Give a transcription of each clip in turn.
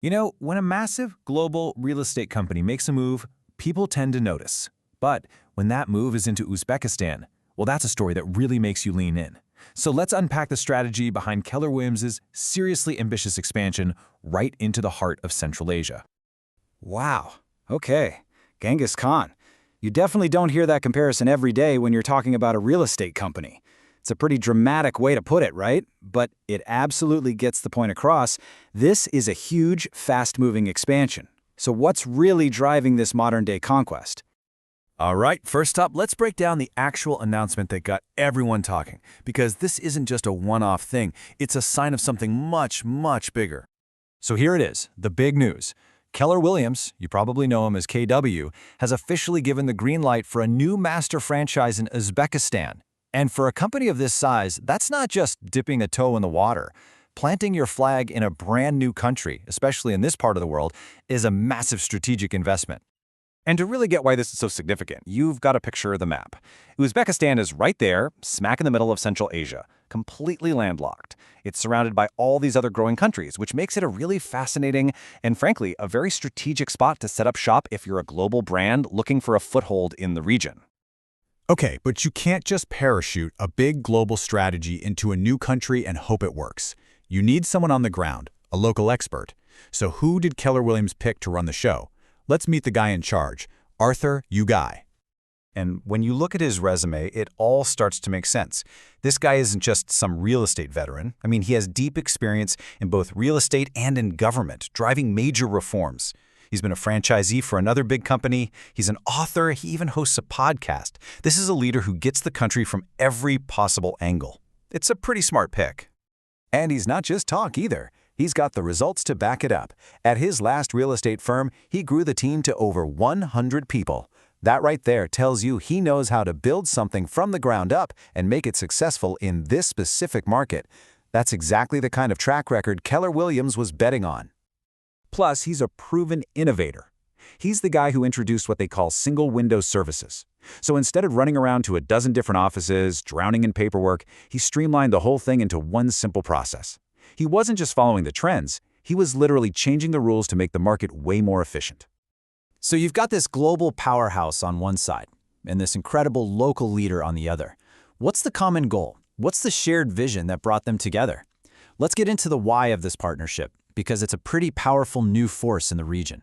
You know, when a massive global real estate company makes a move, people tend to notice. But when that move is into Uzbekistan, well, that's a story that really makes you lean in. So let's unpack the strategy behind Keller Williams' seriously ambitious expansion right into the heart of Central Asia. Wow. Okay. Genghis Khan. You definitely don't hear that comparison every day when you're talking about a real estate company. It's a pretty dramatic way to put it, right? But it absolutely gets the point across. This is a huge, fast-moving expansion. So what's really driving this modern-day conquest? All right, first up, let's break down the actual announcement that got everyone talking, because this isn't just a one-off thing, it's a sign of something much, much bigger. So here it is, the big news. Keller Williams, you probably know him as KW, has officially given the green light for a new master franchise in Uzbekistan. And for a company of this size, that's not just dipping a toe in the water. Planting your flag in a brand new country, especially in this part of the world, is a massive strategic investment. And to really get why this is so significant, you've got to picture the map. Uzbekistan is right there, smack in the middle of Central Asia, completely landlocked. It's surrounded by all these other growing countries, which makes it a really fascinating and, frankly, a very strategic spot to set up shop if you're a global brand looking for a foothold in the region. Okay, but you can't just parachute a big global strategy into a new country and hope it works. You need someone on the ground, a local expert. So who did Keller Williams pick to run the show? Let's meet the guy in charge, Arthur Ugai. And when you look at his resume, it all starts to make sense. This guy isn't just some real estate veteran. I mean, he has deep experience in both real estate and in government, driving major reforms. He's been a franchisee for another big company. He's an author. He even hosts a podcast. This is a leader who gets the country from every possible angle. It's a pretty smart pick. And he's not just talk either. He's got the results to back it up. At his last real estate firm, he grew the team to over 100 people. That right there tells you he knows how to build something from the ground up and make it successful in this specific market. That's exactly the kind of track record Keller Williams was betting on. Plus, he's a proven innovator. He's the guy who introduced what they call single-window services. So instead of running around to a dozen different offices, drowning in paperwork, he streamlined the whole thing into one simple process. He wasn't just following the trends, he was literally changing the rules to make the market way more efficient. So you've got this global powerhouse on one side, and this incredible local leader on the other. What's the common goal? What's the shared vision that brought them together? Let's get into the why of this partnership, because it's a pretty powerful new force in the region.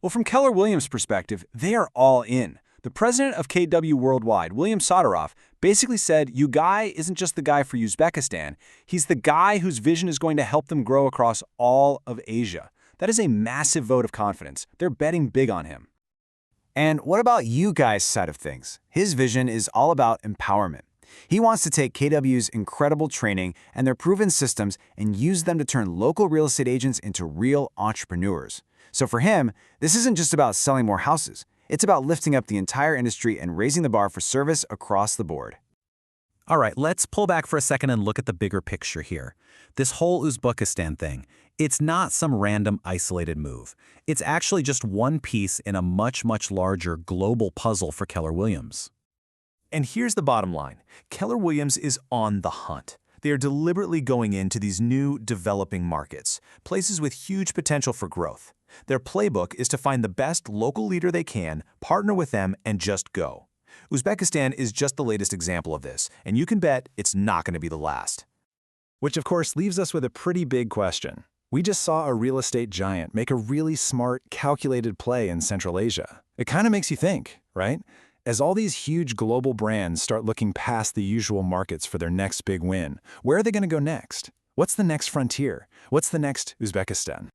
Well, from Keller Williams' perspective, they are all in. The president of KW Worldwide, William Soderov, basically said Ugai isn't just the guy for Uzbekistan, he's the guy whose vision is going to help them grow across all of Asia. That is a massive vote of confidence. They're betting big on him. And what about you guys' side of things? His vision is all about empowerment. He wants to take KW's incredible training and their proven systems and use them to turn local real estate agents into real entrepreneurs. So for him, this isn't just about selling more houses. It's about lifting up the entire industry and raising the bar for service across the board. All right, let's pull back for a second and look at the bigger picture here. This whole Uzbekistan thing, it's not some random isolated move. It's actually just one piece in a much, much larger global puzzle for Keller Williams. And here's the bottom line. Keller Williams is on the hunt. They are deliberately going into these new developing markets, places with huge potential for growth. Their playbook is to find the best local leader they can, partner with them, and just go. Uzbekistan is just the latest example of this, and you can bet it's not going to be the last. Which of course leaves us with a pretty big question. We just saw a real estate giant make a really smart, calculated play in Central Asia. It kind of makes you think, right? As all these huge global brands start looking past the usual markets for their next big win, where are they going to go next? What's the next frontier? What's the next Uzbekistan?